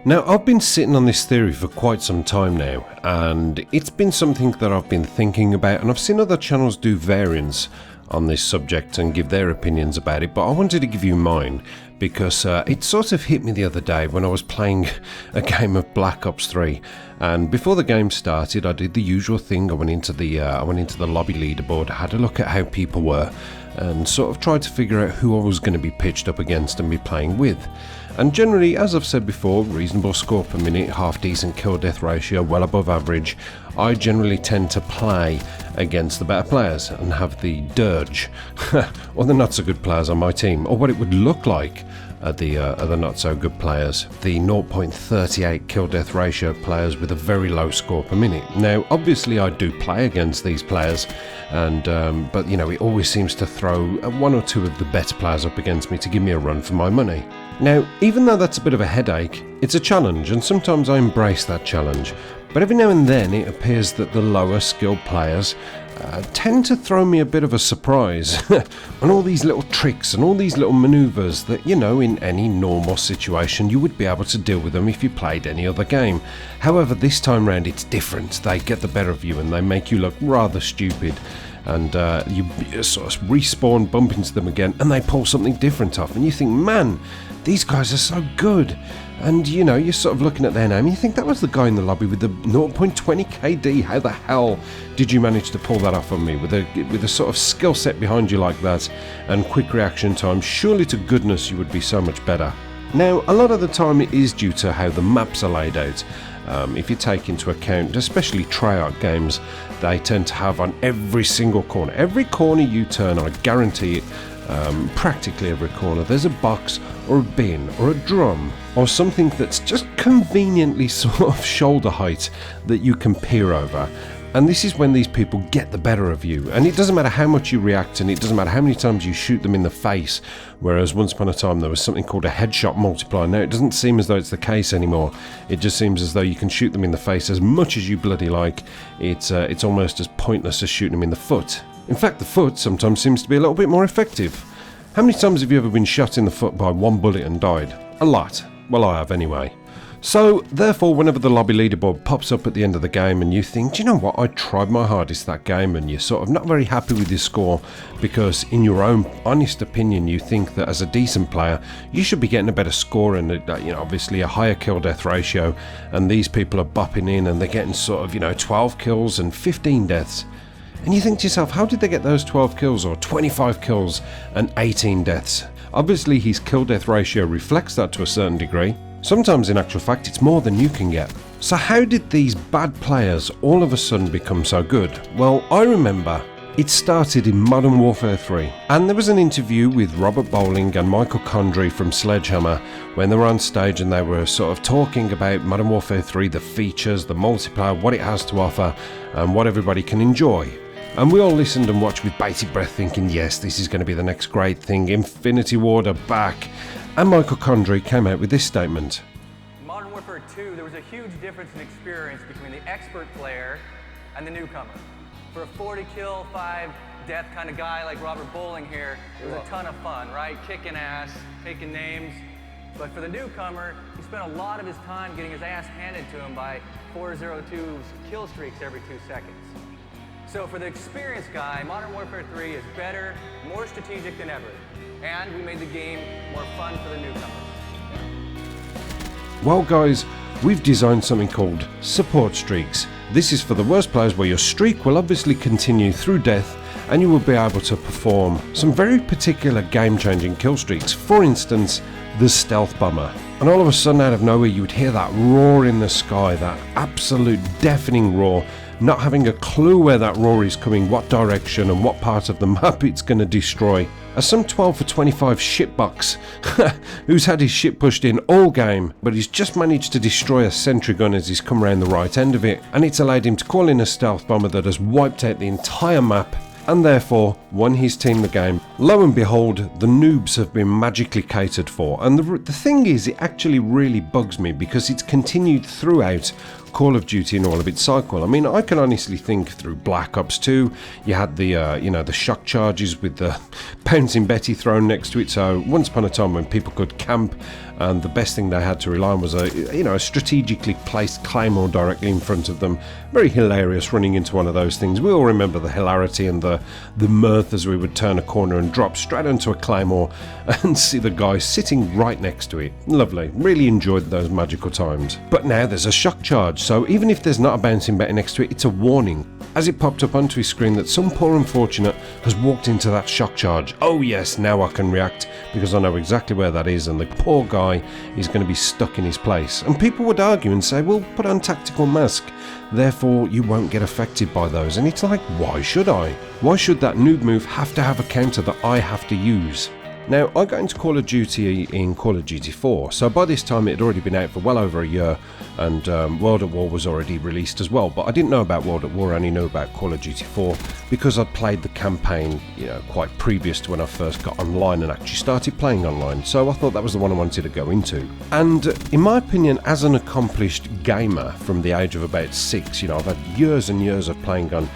Now, I've been sitting on this theory for quite some time now, and it's been something that I've been thinking about, and I've seen other channels do variants on this subject and give their opinions about it, but I wanted to give you mine because it sort of hit me the other day when I was playing a game of Black Ops 3, and before the game started I did the usual thing. I went into the lobby leaderboard, had a look at how people were, and sort of tried to figure out who I was going to be pitched up against and be playing with. And generally, as I've said before, reasonable score per minute, half decent kill death ratio, well above average. I generally tend to play against the better players and have the dirge, or the not so good players on my team, or what it would look like at the not so good players, the 0.38 kill death ratio players with a very low score per minute. Now, obviously I do play against these players, and but you know, it always seems to throw one or two of the better players up against me to give me a run for my money. Now, even though that's a bit of a headache, it's a challenge, and sometimes I embrace that challenge. But every now and then it appears that the lower skilled players tend to throw me a bit of a surprise and all these little tricks and all these little maneuvers that, you know, in any normal situation you would be able to deal with them if you played any other game. However, this time round it's different. They get the better of you and they make you look rather stupid, and you sort of respawn, bump into them again, and they pull something different off, and you think, man, these guys are so good. And you know, you're sort of looking at their name and you think, that was the guy in the lobby with the 0.20 KD. How the hell did you manage to pull that off on me with a sort of skill set behind you like that and quick reaction time? Surely to goodness you would be so much better. Now, a lot of the time it is due to how the maps are laid out. If you take into account, especially Treyarch games, they tend to have on every single corner you turn, I guarantee it, practically every corner, there's a box or a bin or a drum or something that's just conveniently sort of shoulder height that you can peer over. And this is when these people get the better of you, and it doesn't matter how much you react, and it doesn't matter how many times you shoot them in the face, whereas once upon a time there was something called a headshot multiplier. Now it doesn't seem as though it's the case anymore. It just seems as though you can shoot them in the face as much as you bloody like. It's almost as pointless as shooting them in the foot. In fact, the foot sometimes seems to be a little bit more effective. How many times have you ever been shot in the foot by one bullet and died? A lot. Well, I have anyway. So, therefore, whenever the lobby leaderboard pops up at the end of the game and you think, do you know what, I tried my hardest that game, and you're sort of not very happy with your score because in your own honest opinion you think that as a decent player you should be getting a better score and, you know, obviously a higher kill death ratio, and these people are bopping in and they're getting sort of, you know, 12 kills and 15 deaths. And you think to yourself, how did they get those 12 kills or 25 kills and 18 deaths? Obviously his kill death ratio reflects that to a certain degree. Sometimes in actual fact it's more than you can get. So how did these bad players all of a sudden become so good? Well, I remember it started in Modern Warfare 3, and there was an interview with Robert Bowling and Michael Condrey from Sledgehammer when they were on stage, and they were sort of talking about Modern Warfare 3, the features, the multiplayer, what it has to offer and what everybody can enjoy. And we all listened and watched with bated breath thinking, yes, this is going to be the next great thing, Infinity Ward are back. And Michael Condrey came out with this statement. In Modern Warfare 2, there was a huge difference in experience between the expert player and the newcomer. For a 40 kill, 5 death kind of guy like Robert Bowling here, it was a ton of fun, right? Kicking ass, taking names. But for the newcomer, he spent a lot of his time getting his ass handed to him by 402 kill streaks every 2 seconds. So for the experienced guy, Modern Warfare 3 is better, more strategic than ever. And we made the game more fun for the newcomers. Well guys, we've designed something called support streaks. This is for the worst players, where your streak will obviously continue through death and you will be able to perform some very particular game-changing kill streaks. For instance, the stealth bomber. And all of a sudden out of nowhere you would hear that roar in the sky, that absolute deafening roar, not having a clue where that roar is coming, what direction and what part of the map it's going to destroy. As some 12 for 25 shitbox who's had his shit pushed in all game, but he's just managed to destroy a sentry gun as he's come around the right end of it, and it's allowed him to call in a stealth bomber that has wiped out the entire map and therefore won his team the game. Lo and behold, the noobs have been magically catered for, and the thing is, it actually really bugs me because it's continued throughout Call of Duty and all of its cycle. I mean, I can honestly think through Black Ops 2, you had the, the shock charges with the bouncing Betty thrown next to it, so once upon a time when people could camp, and the best thing they had to rely on was a strategically placed claymore directly in front of them. Very hilarious running into one of those things. We all remember the hilarity and the mirth as we would turn a corner and drop straight onto a claymore and see the guy sitting right next to it. Lovely. Really enjoyed those magical times. But now there's a shock charge, so even if there's not a bouncing Betty next to it, it's a warning. As it popped up onto his screen that some poor unfortunate has walked into that shock charge. Oh yes, now I can react because I know exactly where that is, and the poor guy is going to be stuck in his place. And people would argue and say, well, put on tactical mask, therefore you won't get affected by those. And it's like, why should I? Why should that noob move have to have a counter that I have to use? Now, I got into Call of Duty in Call of Duty 4, so by this time it had already been out for well over a year, and World at War was already released as well, but I didn't know about World at War, I only knew about Call of Duty 4 because I'd played the campaign, quite previous to when I first got online and actually started playing online, so I thought that was the one I wanted to go into. And in my opinion, as an accomplished gamer from the age of about 6, I've had years and years of playing on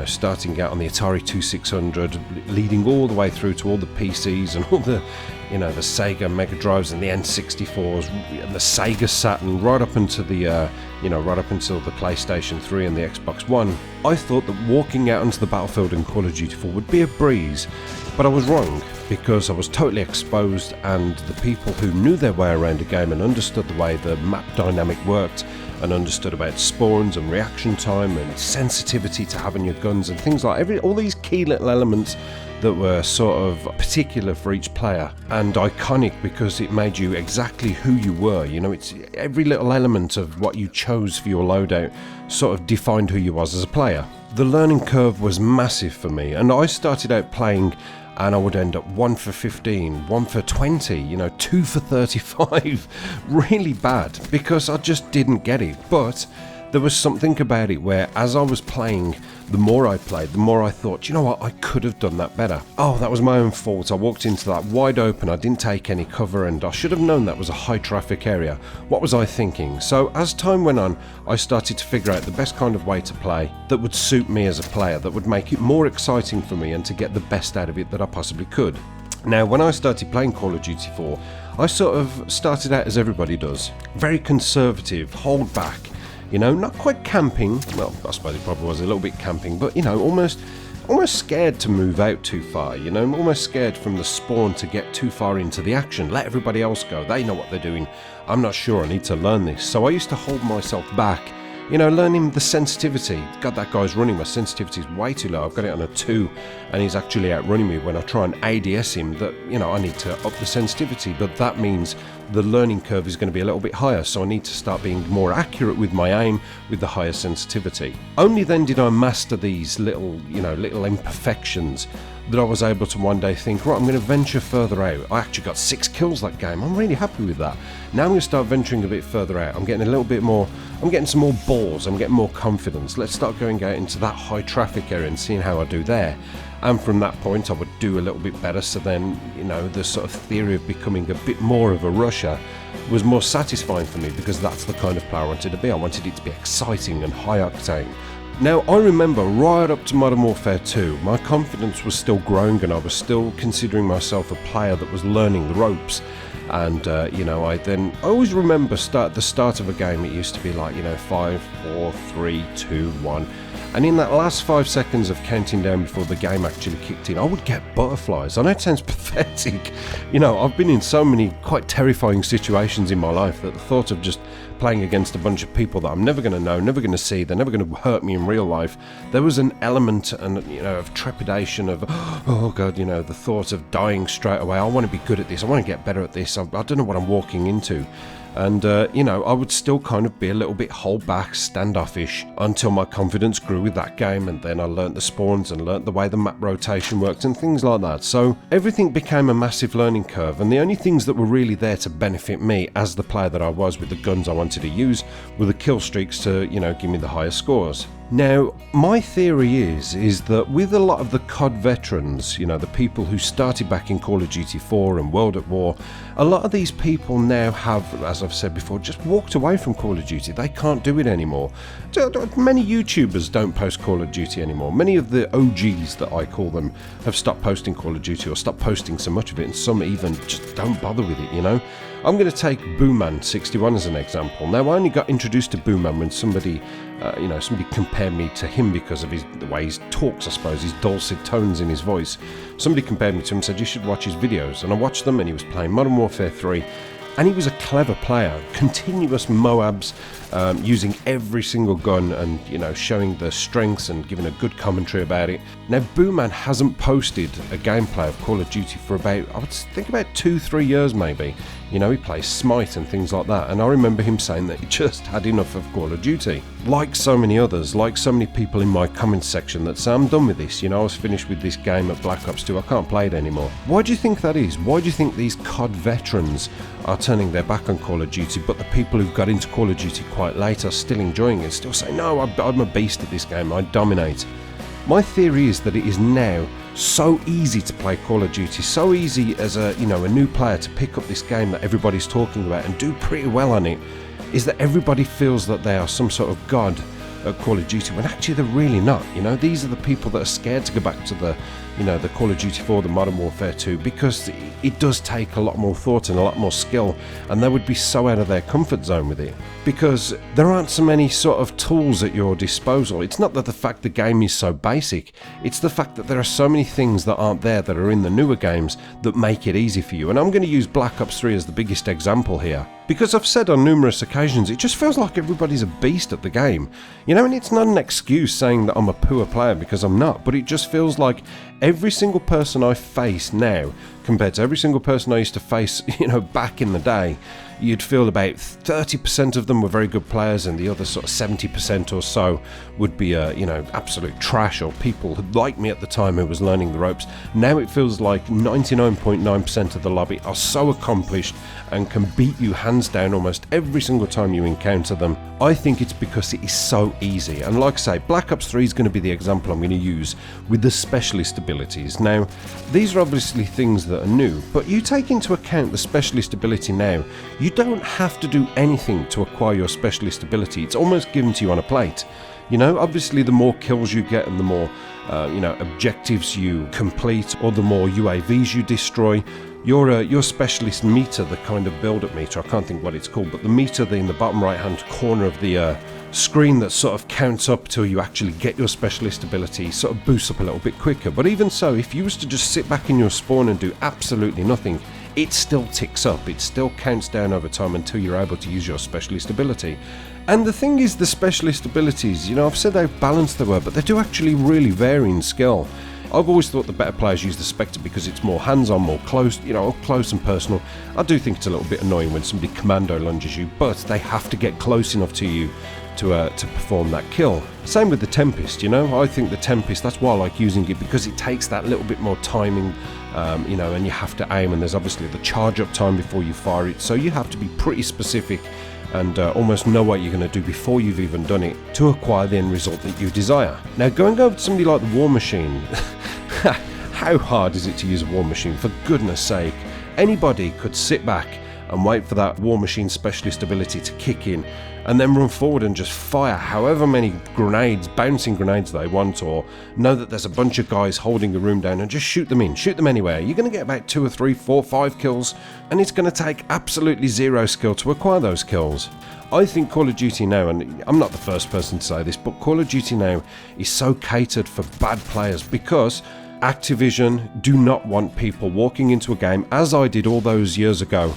starting out on the Atari 2600, leading all the way through to all the PCs and all the, the Sega Mega Drives and the N64s and the Sega Saturn, right up into the, right up until the PlayStation 3 and the Xbox One. I thought that walking out onto the battlefield in Call of Duty 4 would be a breeze, but I was wrong because I was totally exposed, and the people who knew their way around a game and understood the way the map dynamic worked and understood about spawns and reaction time and sensitivity to having your guns and things like all these key little elements that were sort of particular for each player and iconic because it made you exactly who you were. It's every little element of what you chose for your loadout sort of defined who you was as a player. The learning curve was massive for me, and I started out playing and I would end up 1 for 15, 1 for 20, 2 for 35. Really bad because I just didn't get it. But there was something about it where as I was playing, the more I played, the more I thought, you know what, I could have done that better. Oh, that was my own fault. I walked into that wide open, I didn't take any cover, and I should have known that was a high traffic area. What was I thinking? So as time went on, I started to figure out the best kind of way to play that would suit me as a player, that would make it more exciting for me and to get the best out of it that I possibly could. Now, when I started playing Call of Duty 4, I sort of started out as everybody does. Very conservative, hold back. Not quite camping, well, I suppose it probably was a little bit camping, but, almost scared to move out too far, almost scared from the spawn to get too far into the action. Let everybody else go, they know what they're doing. I'm not sure, I need to learn this. So I used to hold myself back, learning the sensitivity. God, that guy's running, my sensitivity is way too low. I've got it on a 2, and he's actually outrunning me. When I try and ADS him, that, I need to up the sensitivity, but that means the learning curve is going to be a little bit higher, so I need to start being more accurate with my aim with the higher sensitivity. Only then did I master these little imperfections that I was able to one day think, right, I'm going to venture further out. I actually got 6 kills that game. I'm really happy with that. Now I'm going to start venturing a bit further out. I'm getting a little bit more, I'm getting some more balls, I'm getting more confidence. Let's start going out into that high traffic area and seeing how I do there. And from that point I would do a little bit better, so then, the sort of theory of becoming a bit more of a rusher was more satisfying for me, because that's the kind of player I wanted to be. I wanted it to be exciting and high octane. Now, I remember right up to Modern Warfare 2, my confidence was still growing and I was still considering myself a player that was learning the ropes. And, I always remember the start of a game, it used to be like, 5, 4, 3, 2, 1. And in that last 5 seconds of counting down before the game actually kicked in, I would get butterflies. I know it sounds pathetic. I've been in so many quite terrifying situations in my life that the thought of just playing against a bunch of people that I'm never going to know, never going to see, they're never going to hurt me in real life, there was an element of trepidation of, oh God, the thought of dying straight away. I want to be good at this, I want to get better at this, I don't know what I'm walking into. And, I would still kind of be a little bit hold back, standoffish, until my confidence grew with that game, and then I learnt the spawns and learnt the way the map rotation worked and things like that. So everything became a massive learning curve, and the only things that were really there to benefit me as the player that I was with the guns I wanted to use were the kill streaks to, give me the higher scores. Now, my theory is that with a lot of the COD veterans, you know, the people who started back in Call of Duty 4 and World at War, a lot of these people now have, as I've said before, just walked away from Call of Duty. They can't do it anymore. Many YouTubers don't post Call of Duty anymore. Many of the OGs, that I call them, have stopped posting Call of Duty or stopped posting so much of it, and some even just don't bother with it, you know. I'm going to take Booman61 as an example. Now, I only got introduced to Booman when somebody compared me to him because of the way he talks, I suppose, his dulcet tones in his voice. Somebody compared me to him and said, you should watch his videos. And I watched them, and he was playing Modern Warfare 3. And he was a clever player, continuous MOABs, using every single gun and, you know, showing the strengths and giving a good commentary about it. Now, Booman hasn't posted a gameplay of Call of Duty for about 2-3 years maybe. You know, he plays Smite and things like that, and I remember him saying that he just had enough of Call of Duty. Like so many others, like so many people in my comments section that say, I'm done with this, you know, I was finished with this game at Black Ops 2, I can't play it anymore. Why do you think that is? Why do you think these COD veterans are turning their back on Call of Duty, but the people who've got into Call of Duty quite late are still enjoying it, still saying, no, I'm a beast at this game, I dominate? My theory is that it is now so easy to play Call of Duty, so easy as a new player to pick up this game that everybody's talking about and do pretty well on it, is that everybody feels that they are some sort of god at Call of Duty, when actually they're really not. You know, these are the people that are scared to go back to the Call of Duty 4, the Modern Warfare 2, because it does take a lot more thought and a lot more skill, and they would be so out of their comfort zone with it, because there aren't so many sort of tools at your disposal. It's not that the fact the game is so basic, it's the fact that there are so many things that aren't there that are in the newer games that make it easy for you. And I'm going to use Black Ops 3 as the biggest example here, because I've said on numerous occasions, it just feels like everybody's a beast at the game. You know, and it's not an excuse saying that I'm a poor player, because I'm not, but it just feels like every single person I face now, compared to every single person I used to face, back in the day, you'd feel about 30% of them were very good players, and the other sort of 70% or so would be, absolute trash, or people like me at the time who was learning the ropes. Now it feels like 99.9% of the lobby are so accomplished and can beat you hands down almost every single time you encounter them. I think it's because it is so easy. And like I say, Black Ops 3 is going to be the example I'm going to use with the specialist abilities. Now, these are obviously things that are new, but you take into account the specialist ability now, you don't have to do anything to acquire your specialist ability. It's almost given to you on a plate. You know, obviously the more kills you get and the more, objectives you complete, or the more UAVs you destroy, your specialist meter, the kind of build-up meter, I can't think what it's called, but the meter in the bottom right-hand corner of the screen that sort of counts up till you actually get your specialist ability sort of boosts up a little bit quicker. But even so, if you was to just sit back in your spawn and do absolutely nothing, it still ticks up, it still counts down over time until you're able to use your specialist ability. And the thing is, the specialist abilities, I've said they've balanced the word, but they do actually really vary in skill. I've always thought the better players use the Spectre because it's more hands-on, more close, close and personal. I do think it's a little bit annoying when somebody commando lunges you, but they have to get close enough to you to perform that kill. Same with the Tempest, I think the Tempest, that's why I like using it, because it takes that little bit more timing, and you have to aim, and there's obviously the charge up time before you fire it, so you have to be pretty specific and almost know what you're going to do before you've even done it to acquire the end result that you desire. Now, going over to somebody like the War Machine, how hard is it to use a War Machine? For goodness sake, anybody could sit back and wait for that War Machine specialist ability to kick in, and then run forward and just fire however many grenades, bouncing grenades they want, or know that there's a bunch of guys holding the room down and just shoot them anywhere. You're going to get about 2 or 3, 4, 5 kills, and it's going to take absolutely zero skill to acquire those kills. I think Call of Duty now, and I'm not the first person to say this, but Call of Duty now is so catered for bad players, because Activision do not want people walking into a game, as I did all those years ago.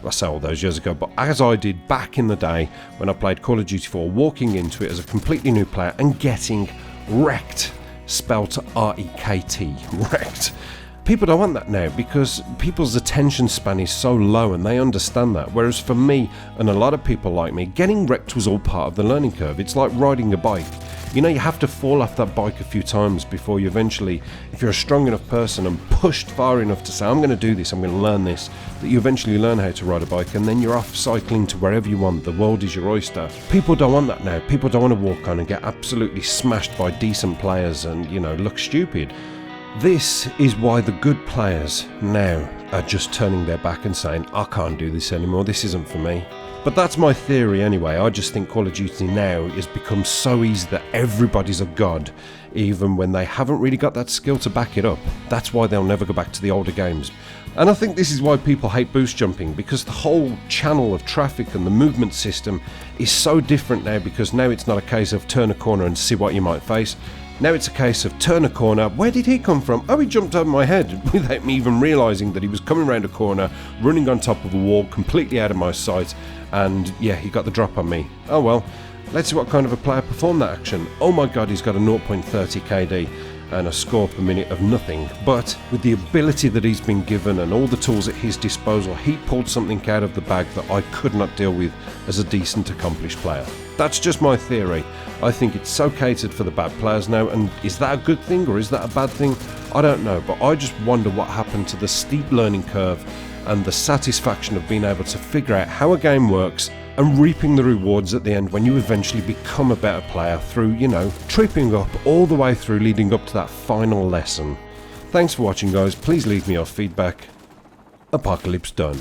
I say all those years ago, but as I did back in the day when I played Call of Duty 4, walking into it as a completely new player and getting wrecked, spelt R-E-K-T, wrecked. People don't want that now, because people's attention span is so low and they understand that. Whereas for me and a lot of people like me, getting wrecked was all part of the learning curve. It's like riding a bike. You know, you have to fall off that bike a few times before you eventually, if you're a strong enough person and pushed far enough to say, I'm going to do this, I'm going to learn this, that you eventually learn how to ride a bike, and then you're off cycling to wherever you want. The world is your oyster. People don't want that now. People don't want to walk on and get absolutely smashed by decent players and, you know, look stupid. This is why the good players now are just turning their back and saying, I can't do this anymore, this isn't for me. But that's my theory anyway. I just think Call of Duty now has become so easy that everybody's a god, even when they haven't really got that skill to back it up. That's why they'll never go back to the older games. And I think this is why people hate boost jumping, because the whole channel of traffic and the movement system is so different now, because now it's not a case of turn a corner and see what you might face. Now it's a case of turn a corner, where did he come from? Oh, he jumped over my head without me even realising that he was coming around a corner, running on top of a wall, completely out of my sight, and yeah, he got the drop on me. Oh well, let's see what kind of a player performed that action. Oh my god, he's got a 0.30 KD and a score per minute of nothing, but with the ability that he's been given and all the tools at his disposal, he pulled something out of the bag that I could not deal with as a decent, accomplished player. That's just my theory. I think it's so catered for the bad players now, and is that a good thing or is that a bad thing? I don't know, but I just wonder what happened to the steep learning curve and the satisfaction of being able to figure out how a game works and reaping the rewards at the end when you eventually become a better player through, you know, tripping up all the way through leading up to that final lesson. Thanks for watching, guys. Please leave me your feedback. Apocalypse done.